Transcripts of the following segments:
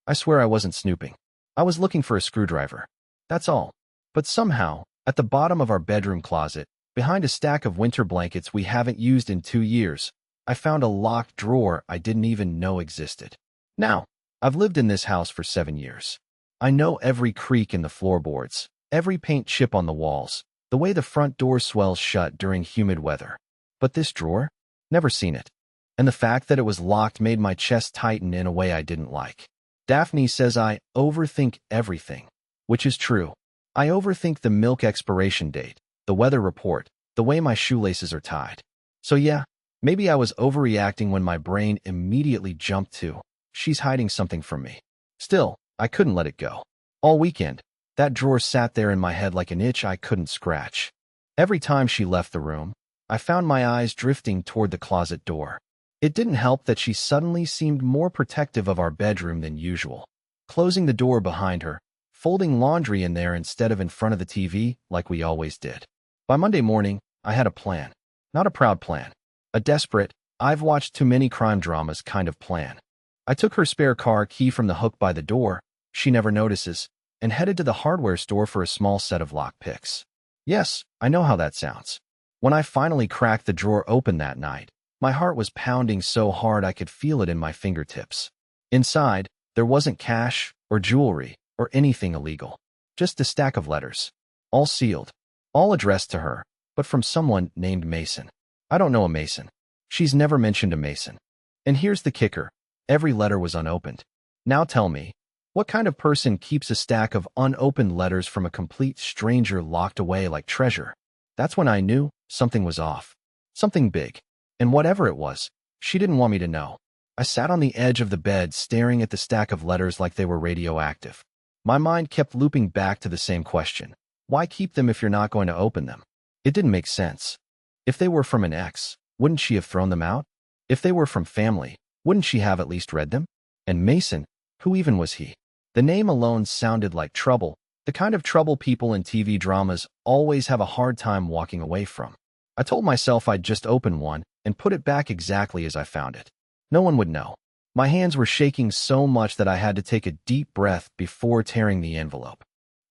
I swear I wasn't snooping. I was looking for a screwdriver. That's all. But somehow, at the bottom of our bedroom closet, behind a stack of winter blankets we haven't used in 2 years, I found a locked drawer I didn't even know existed. Now, I've lived in this house for 7 years. I know every creak in the floorboards, every paint chip on the walls, the way the front door swells shut during humid weather. But this drawer? Never seen it. And the fact that it was locked made my chest tighten in a way I didn't like. Daphne says I overthink everything, which is true. I overthink the milk expiration date, the weather report, the way my shoelaces are tied. So yeah, maybe I was overreacting when my brain immediately jumped to, she's hiding something from me. Still, I couldn't let it go. All weekend, that drawer sat there in my head like an itch I couldn't scratch. Every time she left the room, I found my eyes drifting toward the closet door. It didn't help that she suddenly seemed more protective of our bedroom than usual, closing the door behind her, folding laundry in there instead of in front of the TV like we always did. By Monday morning, I had a plan. Not a proud plan. A desperate, I've watched too many crime dramas kind of plan. I took her spare car key from the hook by the door, she never notices, and headed to the hardware store for a small set of lock picks. Yes, I know how that sounds. When I finally cracked the drawer open that night, my heart was pounding so hard I could feel it in my fingertips. Inside, there wasn't cash or jewelry or anything illegal. Just a stack of letters. All sealed. All addressed to her, but from someone named Mason. I don't know a Mason. She's never mentioned a Mason. And here's the kicker. Every letter was unopened. Now tell me, what kind of person keeps a stack of unopened letters from a complete stranger locked away like treasure? That's when I knew something was off. Something big. And whatever it was, she didn't want me to know. I sat on the edge of the bed staring at the stack of letters like they were radioactive. My mind kept looping back to the same question. Why keep them if you're not going to open them? It didn't make sense. If they were from an ex, wouldn't she have thrown them out? If they were from family, wouldn't she have at least read them? And Mason, who even was he? The name alone sounded like trouble, the kind of trouble people in TV dramas always have a hard time walking away from. I told myself I'd just open one and put it back exactly as I found it. No one would know. My hands were shaking so much that I had to take a deep breath before tearing the envelope.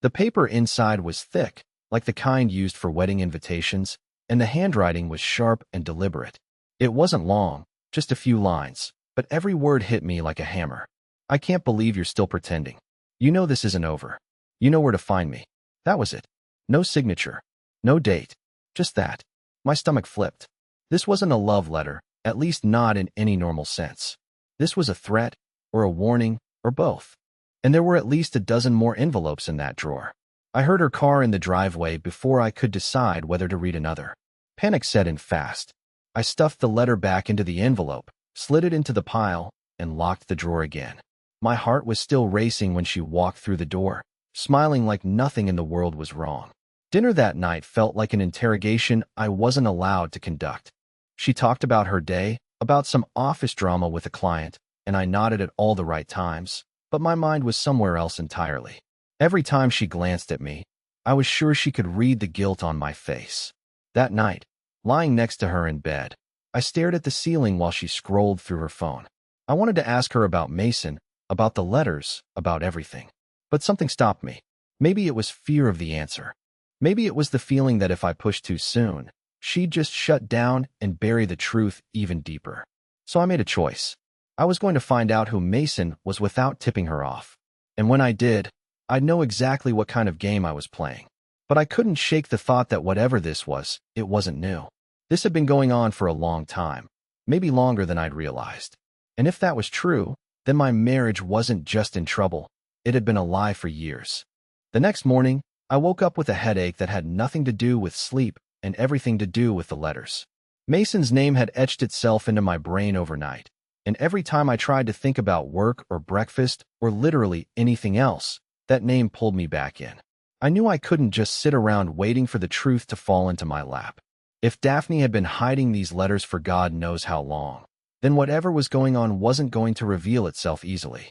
The paper inside was thick, like the kind used for wedding invitations, and the handwriting was sharp and deliberate. It wasn't long, just a few lines, but every word hit me like a hammer. I can't believe you're still pretending. You know this isn't over. You know where to find me. That was it. No signature. No date. Just that. My stomach flipped. This wasn't a love letter, at least not in any normal sense. This was a threat, or a warning, or both. And there were at least a dozen more envelopes in that drawer. I heard her car in the driveway before I could decide whether to read another. Panic set in fast. I stuffed the letter back into the envelope, slid it into the pile, and locked the drawer again. My heart was still racing when she walked through the door, smiling like nothing in the world was wrong. Dinner that night felt like an interrogation I wasn't allowed to conduct. She talked about her day, about some office drama with a client, and I nodded at all the right times, but my mind was somewhere else entirely. Every time she glanced at me, I was sure she could read the guilt on my face. That night, lying next to her in bed, I stared at the ceiling while she scrolled through her phone. I wanted to ask her about Mason, about the letters, about everything. But something stopped me. Maybe it was fear of the answer. Maybe it was the feeling that if I pushed too soon, she'd just shut down and bury the truth even deeper. So I made a choice. I was going to find out who Mason was without tipping her off. And when I did, I'd know exactly what kind of game I was playing. But I couldn't shake the thought that whatever this was, it wasn't new. This had been going on for a long time, maybe longer than I'd realized. And if that was true, then my marriage wasn't just in trouble. It had been a lie for years. The next morning, I woke up with a headache that had nothing to do with sleep and everything to do with the letters. Mason's name had etched itself into my brain overnight, and every time I tried to think about work or breakfast or literally anything else, that name pulled me back in. I knew I couldn't just sit around waiting for the truth to fall into my lap. If Daphne had been hiding these letters for God knows how long, then whatever was going on wasn't going to reveal itself easily.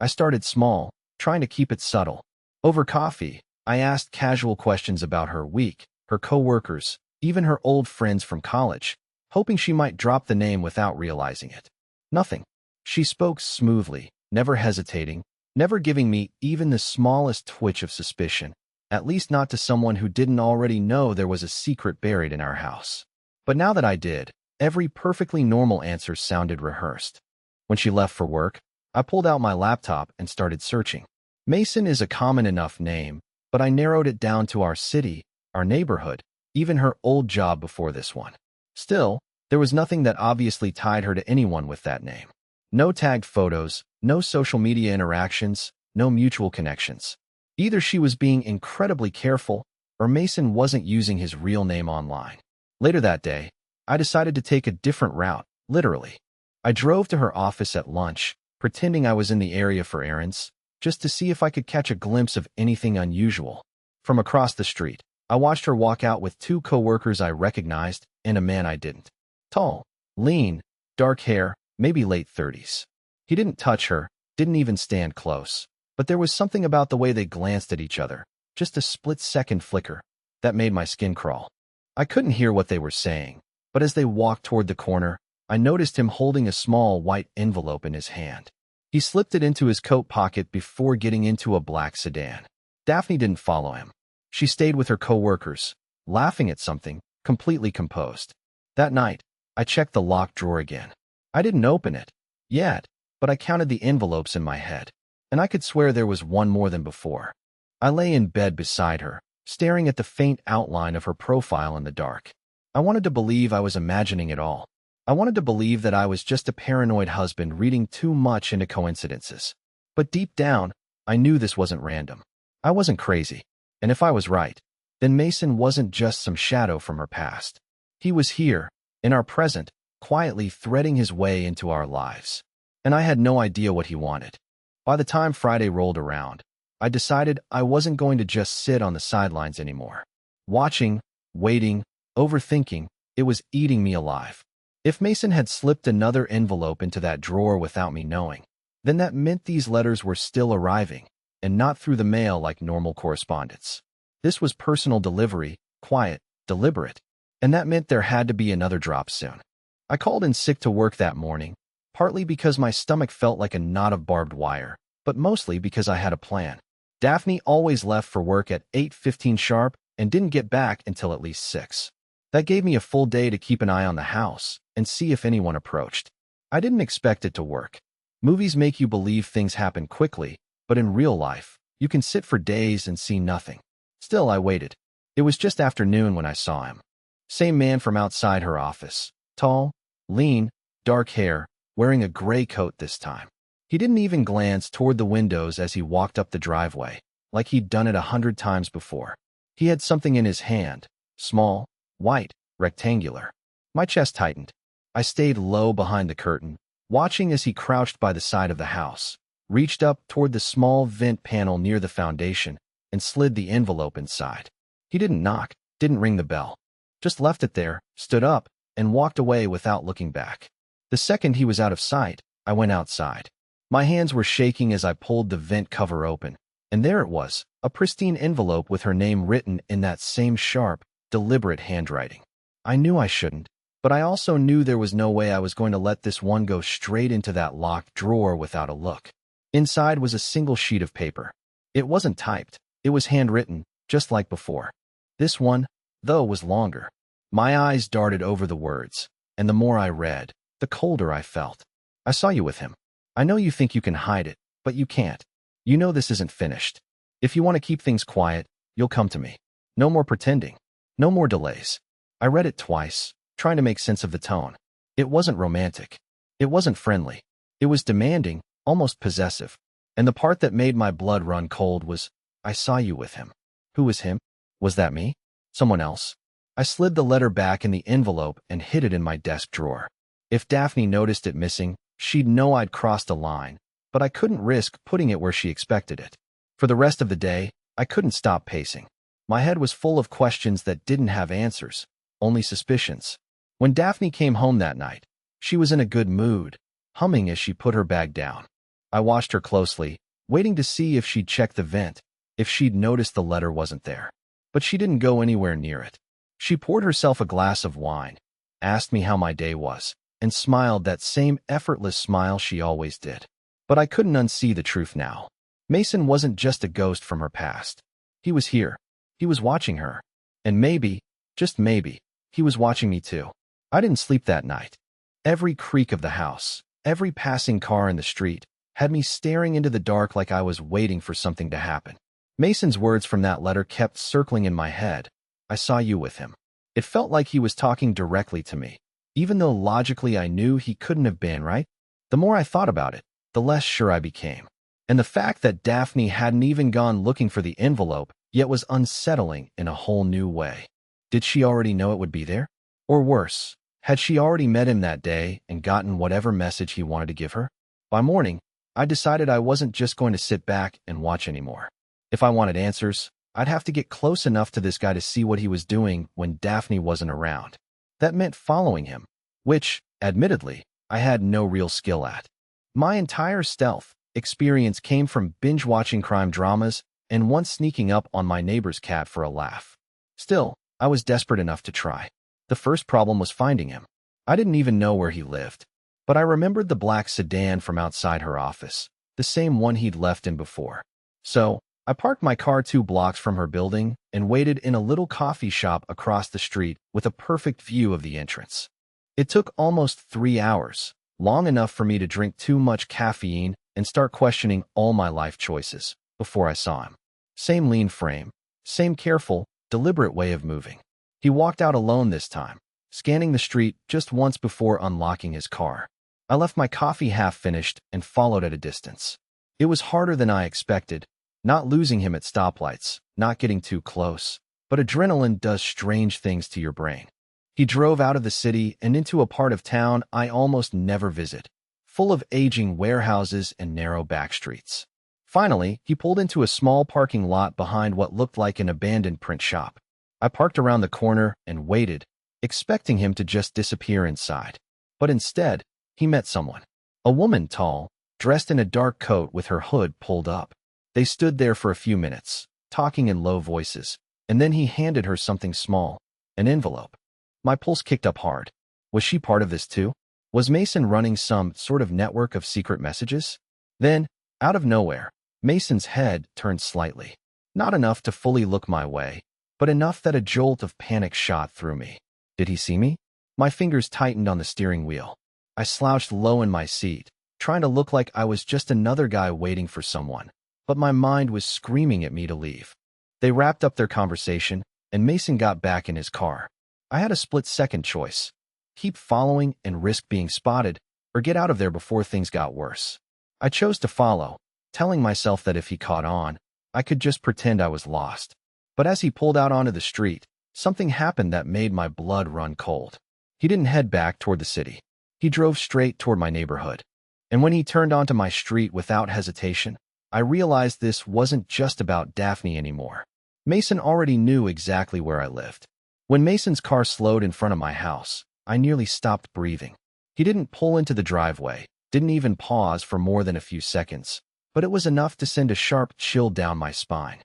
I started small, trying to keep it subtle. Over coffee, I asked casual questions about her week, her coworkers, even her old friends from college, hoping she might drop the name without realizing it. Nothing. She spoke smoothly, never hesitating, never giving me even the smallest twitch of suspicion, at least not to someone who didn't already know there was a secret buried in our house. But now that I did, every perfectly normal answer sounded rehearsed. When she left for work, I pulled out my laptop and started searching. Mason is a common enough name, but I narrowed it down to our city, our neighborhood, even her old job before this one. Still, there was nothing that obviously tied her to anyone with that name. No tagged photos, no social media interactions, no mutual connections. Either she was being incredibly careful, or Mason wasn't using his real name online. Later that day, I decided to take a different route, literally. I drove to her office at lunch, pretending I was in the area for errands, just to see if I could catch a glimpse of anything unusual. From across the street, I watched her walk out with two coworkers I recognized and a man I didn't. Tall, lean, dark hair, maybe late 30s. He didn't touch her, didn't even stand close, but there was something about the way they glanced at each other, just a split-second flicker, that made my skin crawl. I couldn't hear what they were saying, but as they walked toward the corner, I noticed him holding a small white envelope in his hand. He slipped it into his coat pocket before getting into a black sedan. Daphne didn't follow him. She stayed with her coworkers, laughing at something, completely composed. That night, I checked the locked drawer again. I didn't open it yet, but I counted the envelopes in my head, and I could swear there was one more than before. I lay in bed beside her, staring at the faint outline of her profile in the dark. I wanted to believe I was imagining it all. I wanted to believe that I was just a paranoid husband reading too much into coincidences. But deep down, I knew this wasn't random. I wasn't crazy. And if I was right, then Mason wasn't just some shadow from her past. He was here, in our present, quietly threading his way into our lives. And I had no idea what he wanted. By the time Friday rolled around, I decided I wasn't going to just sit on the sidelines anymore. Watching, waiting, overthinking, it was eating me alive. If Mason had slipped another envelope into that drawer without me knowing, then that meant these letters were still arriving, and not through the mail like normal correspondence. This was personal delivery, quiet, deliberate, and that meant there had to be another drop soon. I called in sick to work that morning, partly because my stomach felt like a knot of barbed wire, but mostly because I had a plan. Daphne always left for work at 8:15 sharp and didn't get back until at least 6. That gave me a full day to keep an eye on the house and see if anyone approached. I didn't expect it to work. Movies make you believe things happen quickly, but in real life, you can sit for days and see nothing. Still, I waited. It was just afternoon when I saw him. Same man from outside her office. Tall, lean, dark hair, wearing a gray coat this time. He didn't even glance toward the windows as he walked up the driveway, like he'd done it 100 times before. He had something in his hand, small, white, rectangular. My chest tightened. I stayed low behind the curtain, watching as he crouched by the side of the house, reached up toward the small vent panel near the foundation, and slid the envelope inside. He didn't knock, didn't ring the bell. Just left it there, stood up, and walked away without looking back. The second he was out of sight, I went outside. My hands were shaking as I pulled the vent cover open, and there it was, a pristine envelope with her name written in that same sharp, deliberate handwriting. I knew I shouldn't, but I also knew there was no way I was going to let this one go straight into that locked drawer without a look. Inside was a single sheet of paper. It wasn't typed, it was handwritten, just like before. This one, though, was longer. My eyes darted over the words, and the more I read, the colder I felt. I saw you with him. I know you think you can hide it, but you can't. You know this isn't finished. If you want to keep things quiet, you'll come to me. No more pretending. No more delays. I read it twice, trying to make sense of the tone. It wasn't romantic. It wasn't friendly. It was demanding, almost possessive. And the part that made my blood run cold was, I saw you with him. Who was him? Was that me? Someone else? I slid the letter back in the envelope and hid it in my desk drawer. If Daphne noticed it missing, she'd know I'd crossed a line, but I couldn't risk putting it where she expected it. For the rest of the day, I couldn't stop pacing. My head was full of questions that didn't have answers, only suspicions. When Daphne came home that night, she was in a good mood, humming as she put her bag down. I watched her closely, waiting to see if she'd check the vent, if she'd noticed the letter wasn't there. But she didn't go anywhere near it. She poured herself a glass of wine, asked me how my day was, and smiled that same effortless smile she always did. But I couldn't unsee the truth now. Mason wasn't just a ghost from her past. He was here. He was watching her. And maybe, just maybe, he was watching me too. I didn't sleep that night. Every creak of the house, every passing car in the street, had me staring into the dark like I was waiting for something to happen. Mason's words from that letter kept circling in my head. I saw you with him. It felt like he was talking directly to me, even though logically I knew he couldn't have been, right? The more I thought about it, the less sure I became. And the fact that Daphne hadn't even gone looking for the envelope yet was unsettling in a whole new way. Did she already know it would be there? Or worse, had she already met him that day and gotten whatever message he wanted to give her? By morning, I decided I wasn't just going to sit back and watch anymore. If I wanted answers, I'd have to get close enough to this guy to see what he was doing when Daphne wasn't around. That meant following him, which, admittedly, I had no real skill at. My entire stealth experience came from binge-watching crime dramas and once sneaking up on my neighbor's cat for a laugh. Still, I was desperate enough to try. The first problem was finding him. I didn't even know where he lived, but I remembered the black sedan from outside her office, the same one he'd left in before. So, I parked my car 2 blocks from her building and waited in a little coffee shop across the street with a perfect view of the entrance. It took almost 3 hours, long enough for me to drink too much caffeine and start questioning all my life choices, before I saw him. Same lean frame, same careful, deliberate way of moving. He walked out alone this time, scanning the street just once before unlocking his car. I left my coffee half finished and followed at a distance. It was harder than I expected, not losing him at stoplights, not getting too close, but adrenaline does strange things to your brain. He drove out of the city and into a part of town I almost never visit, full of aging warehouses and narrow back streets. Finally, he pulled into a small parking lot behind what looked like an abandoned print shop. I parked around the corner and waited, expecting him to just disappear inside. But instead, he met someone. A woman tall, dressed in a dark coat with her hood pulled up. They stood there for a few minutes, talking in low voices, and then he handed her something small, an envelope. My pulse kicked up hard. Was she part of this too? Was Mason running some sort of network of secret messages? Then, out of nowhere, Mason's head turned slightly. Not enough to fully look my way, but enough that a jolt of panic shot through me. Did he see me? My fingers tightened on the steering wheel. I slouched low in my seat, trying to look like I was just another guy waiting for someone, but my mind was screaming at me to leave. They wrapped up their conversation, and Mason got back in his car. I had a split-second choice. Keep following and risk being spotted, or get out of there before things got worse. I chose to follow, telling myself that if he caught on, I could just pretend I was lost. But as he pulled out onto the street, something happened that made my blood run cold. He didn't head back toward the city. He drove straight toward my neighborhood. And when he turned onto my street without hesitation, I realized this wasn't just about Daphne anymore. Mason already knew exactly where I lived. When Mason's car slowed in front of my house, I nearly stopped breathing. He didn't pull into the driveway, didn't even pause for more than a few seconds, but it was enough to send a sharp chill down my spine.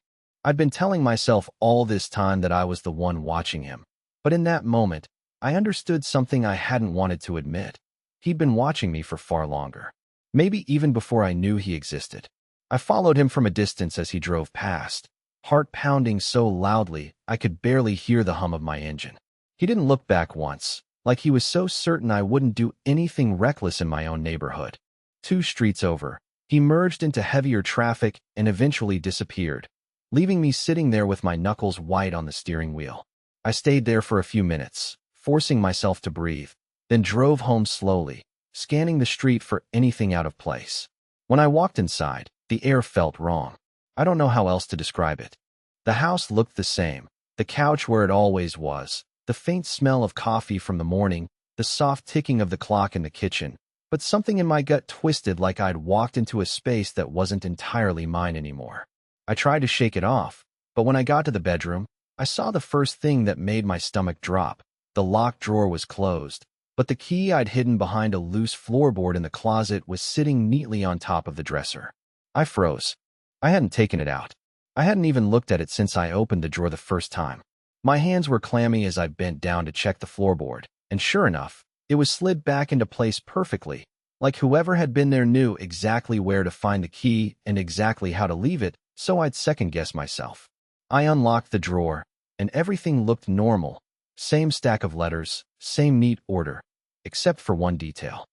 I'd been telling myself all this time that I was the one watching him, but in that moment, I understood something I hadn't wanted to admit. He'd been watching me for far longer, maybe even before I knew he existed. I followed him from a distance as he drove past, heart pounding so loudly I could barely hear the hum of my engine. He didn't look back once, like he was so certain I wouldn't do anything reckless in my own neighborhood. 2 streets over, he merged into heavier traffic and eventually disappeared, leaving me sitting there with my knuckles white on the steering wheel. I stayed there for a few minutes, forcing myself to breathe, then drove home slowly, scanning the street for anything out of place. When I walked inside, the air felt wrong. I don't know how else to describe it. The house looked the same, the couch where it always was, the faint smell of coffee from the morning, the soft ticking of the clock in the kitchen, but something in my gut twisted like I'd walked into a space that wasn't entirely mine anymore. I tried to shake it off, but when I got to the bedroom, I saw the first thing that made my stomach drop. The locked drawer was closed, but the key I'd hidden behind a loose floorboard in the closet was sitting neatly on top of the dresser. I froze. I hadn't taken it out. I hadn't even looked at it since I opened the drawer the first time. My hands were clammy as I bent down to check the floorboard, and sure enough, it was slid back into place perfectly, Like whoever had been there knew exactly where to find the key and exactly how to leave it, so I'd second-guess myself. I unlocked the drawer, and everything looked normal. Same stack of letters, same neat order, except for one detail.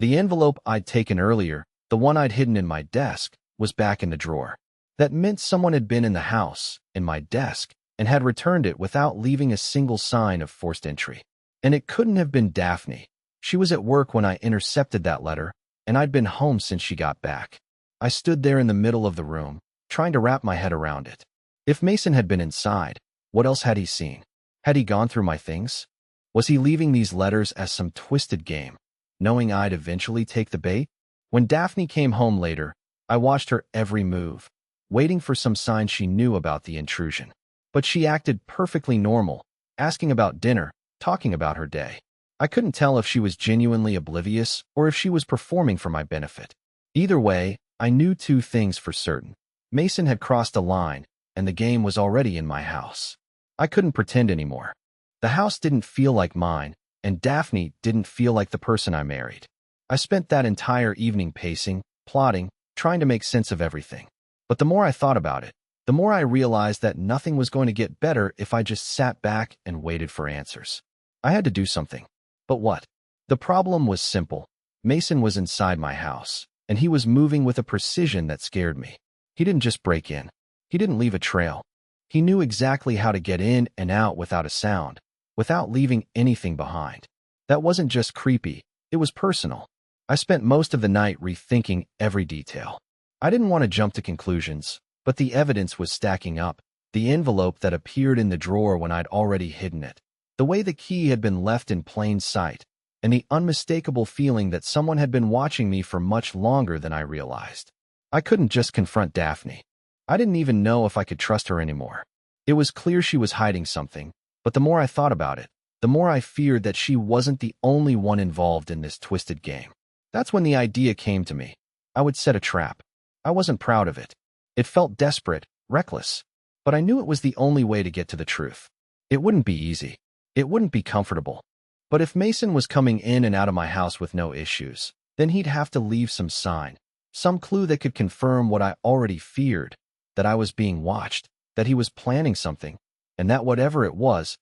The envelope I'd taken earlier, the one I'd hidden in my desk, was back in the drawer. That meant someone had been in the house, in my desk, and had returned it without leaving a single sign of forced entry. And it couldn't have been Daphne. She was at work when I intercepted that letter, and I'd been home since she got back. I stood there in the middle of the room, trying to wrap my head around it. If Mason had been inside, what else had he seen? Had he gone through my things? Was he leaving these letters as some twisted game, knowing I'd eventually take the bait? When Daphne came home later, I watched her every move, waiting for some sign she knew about the intrusion. But she acted perfectly normal, asking about dinner, talking about her day. I couldn't tell if she was genuinely oblivious or if she was performing for my benefit. Either way, I knew two things for certain. Mason had crossed a line, and the game was already in my house. I couldn't pretend anymore. The house didn't feel like mine, and Daphne didn't feel like the person I married. I spent that entire evening pacing, plotting, trying to make sense of everything. But the more I thought about it, the more I realized that nothing was going to get better if I just sat back and waited for answers. I had to do something. But what? The problem was simple. Mason was inside my house, and he was moving with a precision that scared me. He didn't just break in. He didn't leave a trail. He knew exactly how to get in and out without a sound, without leaving anything behind. That wasn't just creepy, it was personal. I spent most of the night rethinking every detail. I didn't want to jump to conclusions, but the evidence was stacking up. The envelope that appeared in the drawer when I'd already hidden it, the way the key had been left in plain sight, and the unmistakable feeling that someone had been watching me for much longer than I realized. I couldn't just confront Daphne. I didn't even know if I could trust her anymore. It was clear she was hiding something, but the more I thought about it, the more I feared that she wasn't the only one involved in this twisted game. That's when the idea came to me. I would set a trap. I wasn't proud of it. It felt desperate, reckless, but I knew it was the only way to get to the truth. It wouldn't be easy. It wouldn't be comfortable. But if Mason was coming in and out of my house with no issues, then he'd have to leave some sign, some clue that could confirm what I already feared, that I was being watched, that he was planning something, and that whatever it was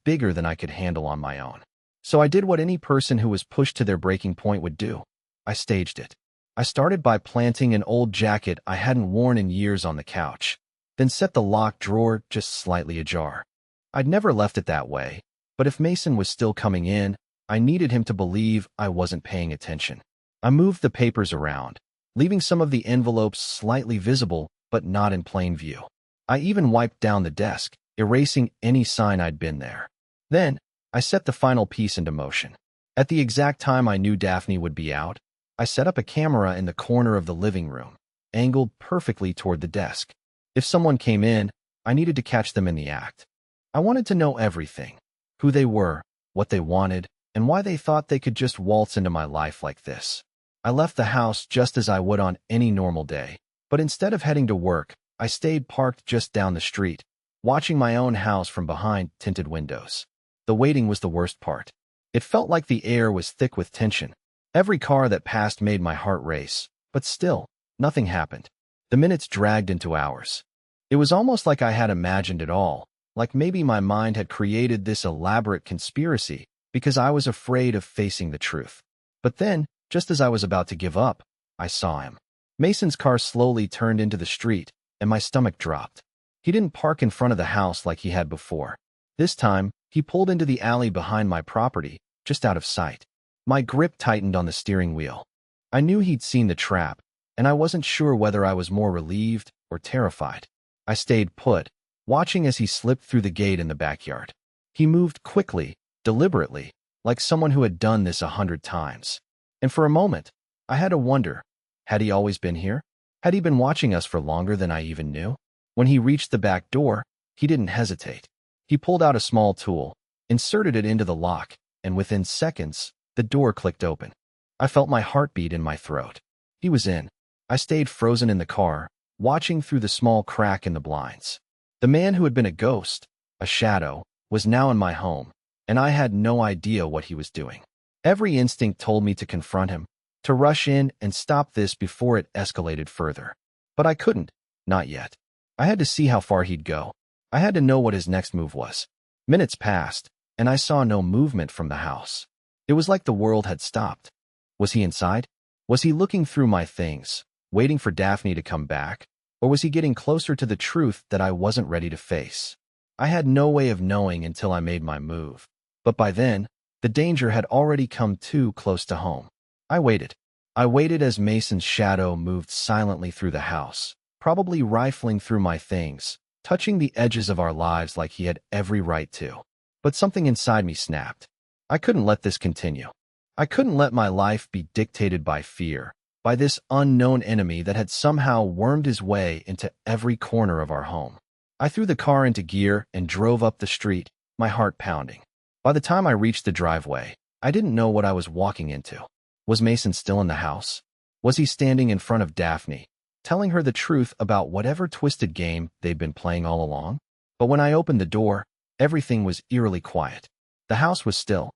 bigger than I could handle on my own. So I did what any person who was pushed to their breaking point would do. I staged it. I started by planting an old jacket I hadn't worn in years on the couch, then set the locked drawer just slightly ajar. I'd never left it that way, but if Mason was still coming in, I needed him to believe I wasn't paying attention. I moved the papers around, leaving some of the envelopes slightly visible but not in plain view. I even wiped down the desk, erasing any sign I'd been there. Then, I set the final piece into motion. At the exact time I knew Daphne would be out, I set up a camera in the corner of the living room, angled perfectly toward the desk. If someone came in, I needed to catch them in the act. I wanted to know everything. Who they were, what they wanted, and why they thought they could just waltz into my life like this. I left the house just as I would on any normal day, but instead of heading to work, I stayed parked just down the street, watching my own house from behind tinted windows. The waiting was the worst part. It felt like the air was thick with tension. Every car that passed made my heart race, but still, nothing happened. The minutes dragged into hours. It was almost like I had imagined it all, like maybe my mind had created this elaborate conspiracy because I was afraid of facing the truth. But then, just as I was about to give up, I saw him. Mason's car slowly turned into the street, and my stomach dropped. He didn't park in front of the house like he had before. This time, he pulled into the alley behind my property, just out of sight. My grip tightened on the steering wheel. I knew he'd seen the trap, and I wasn't sure whether I was more relieved or terrified. I stayed put, watching as he slipped through the gate in the backyard. He moved quickly, deliberately, like someone who had done this 100 times. And for a moment, I had to wonder, had he always been here? Had he been watching us for longer than I even knew? When he reached the back door, he didn't hesitate. He pulled out a small tool, inserted it into the lock, and within seconds, the door clicked open. I felt my heartbeat in my throat. He was in. I stayed frozen in the car, watching through the small crack in the blinds. The man who had been a ghost, a shadow, was now in my home, and I had no idea what he was doing. Every instinct told me to confront him, to rush in and stop this before it escalated further. But I couldn't, not yet. I had to see how far he'd go. I had to know what his next move was. Minutes passed, and I saw no movement from the house. It was like the world had stopped. Was he inside? Was he looking through my things, waiting for Daphne to come back? Or was he getting closer to the truth that I wasn't ready to face? I had no way of knowing until I made my move. But by then, the danger had already come too close to home. I waited. I waited as Mason's shadow moved silently through the house, probably rifling through my things, touching the edges of our lives like he had every right to. But something inside me snapped. I couldn't let this continue. I couldn't let my life be dictated by fear, by this unknown enemy that had somehow wormed his way into every corner of our home. I threw the car into gear and drove up the street, my heart pounding. By the time I reached the driveway, I didn't know what I was walking into. Was Mason still in the house? Was he standing in front of Daphne, telling her the truth about whatever twisted game they'd been playing all along? But when I opened the door, everything was eerily quiet. The house was still.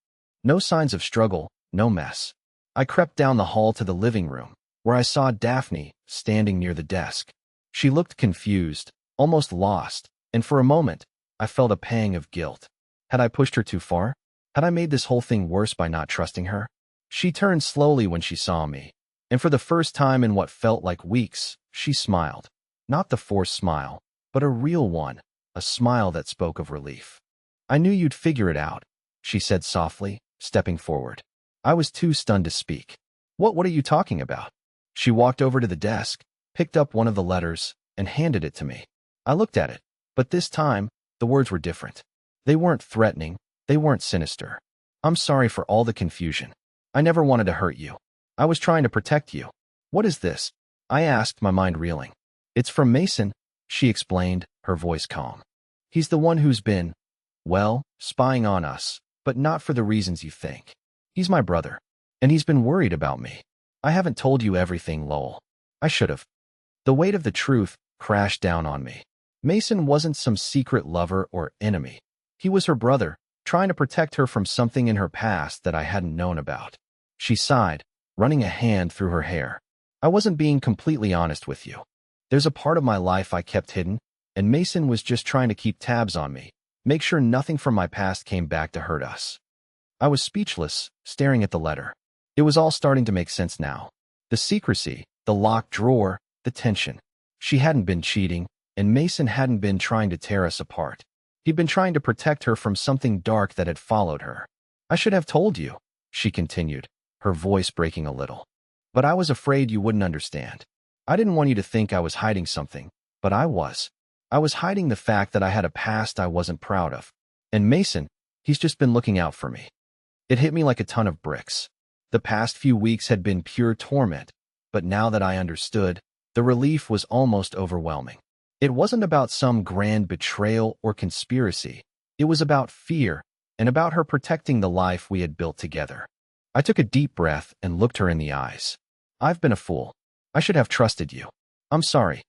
No signs of struggle, no mess. I crept down the hall to the living room, where I saw Daphne standing near the desk. She looked confused, almost lost, and for a moment, I felt a pang of guilt. Had I pushed her too far? Had I made this whole thing worse by not trusting her? She turned slowly when she saw me, and for the first time in what felt like weeks, she smiled. Not the forced smile, but a real one, a smile that spoke of relief. "I knew you'd figure it out," she said softly, stepping forward. I was too stunned to speak. What are you talking about?" She walked over to the desk, picked up one of the letters, and handed it to me. I looked at it, but this time, the words were different. They weren't threatening, they weren't sinister. "I'm sorry for all the confusion. I never wanted to hurt you. I was trying to protect you." "What is this?" I asked, my mind reeling. "It's from Mason," she explained, her voice calm. "He's the one who's been, well, spying on us, but not for the reasons you think. He's my brother, and he's been worried about me. I haven't told you everything, Lowell. I should have." The weight of the truth crashed down on me. Mason wasn't some secret lover or enemy. He was her brother, trying to protect her from something in her past that I hadn't known about. She sighed, running a hand through her hair. "I wasn't being completely honest with you. There's a part of my life I kept hidden, and Mason was just trying to keep tabs on me, make sure nothing from my past came back to hurt us." I was speechless, staring at the letter. It was all starting to make sense now. The secrecy, the locked drawer, the tension. She hadn't been cheating, and Mason hadn't been trying to tear us apart. He'd been trying to protect her from something dark that had followed her. "I should have told you," she continued, her voice breaking a little. "But I was afraid you wouldn't understand. I didn't want you to think I was hiding something, but I was. I was hiding the fact that I had a past I wasn't proud of. And Mason, he's just been looking out for me." It hit me like a ton of bricks. The past few weeks had been pure torment, but now that I understood, the relief was almost overwhelming. It wasn't about some grand betrayal or conspiracy. It was about fear, and about her protecting the life we had built together. I took a deep breath and looked her in the eyes. "I've been a fool. I should have trusted you. I'm sorry."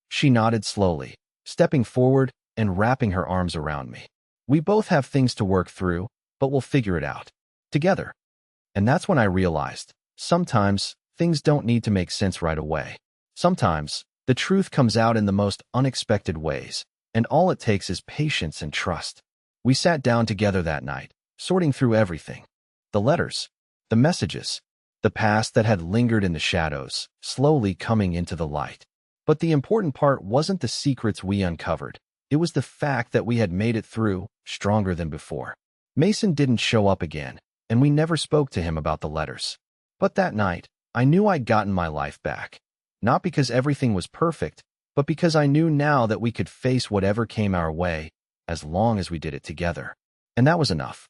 She nodded slowly, stepping forward and wrapping her arms around me. "We both have things to work through, but we'll figure it out. Together." And that's when I realized, sometimes things don't need to make sense right away. Sometimes the truth comes out in the most unexpected ways, and all it takes is patience and trust. We sat down together that night, sorting through everything. The letters, the messages, the past that had lingered in the shadows, slowly coming into the light. But the important part wasn't the secrets we uncovered. It was the fact that we had made it through, stronger than before. Mason didn't show up again, and we never spoke to him about the letters. But that night, I knew I'd gotten my life back. Not because everything was perfect, but because I knew now that we could face whatever came our way, as long as we did it together. And that was enough.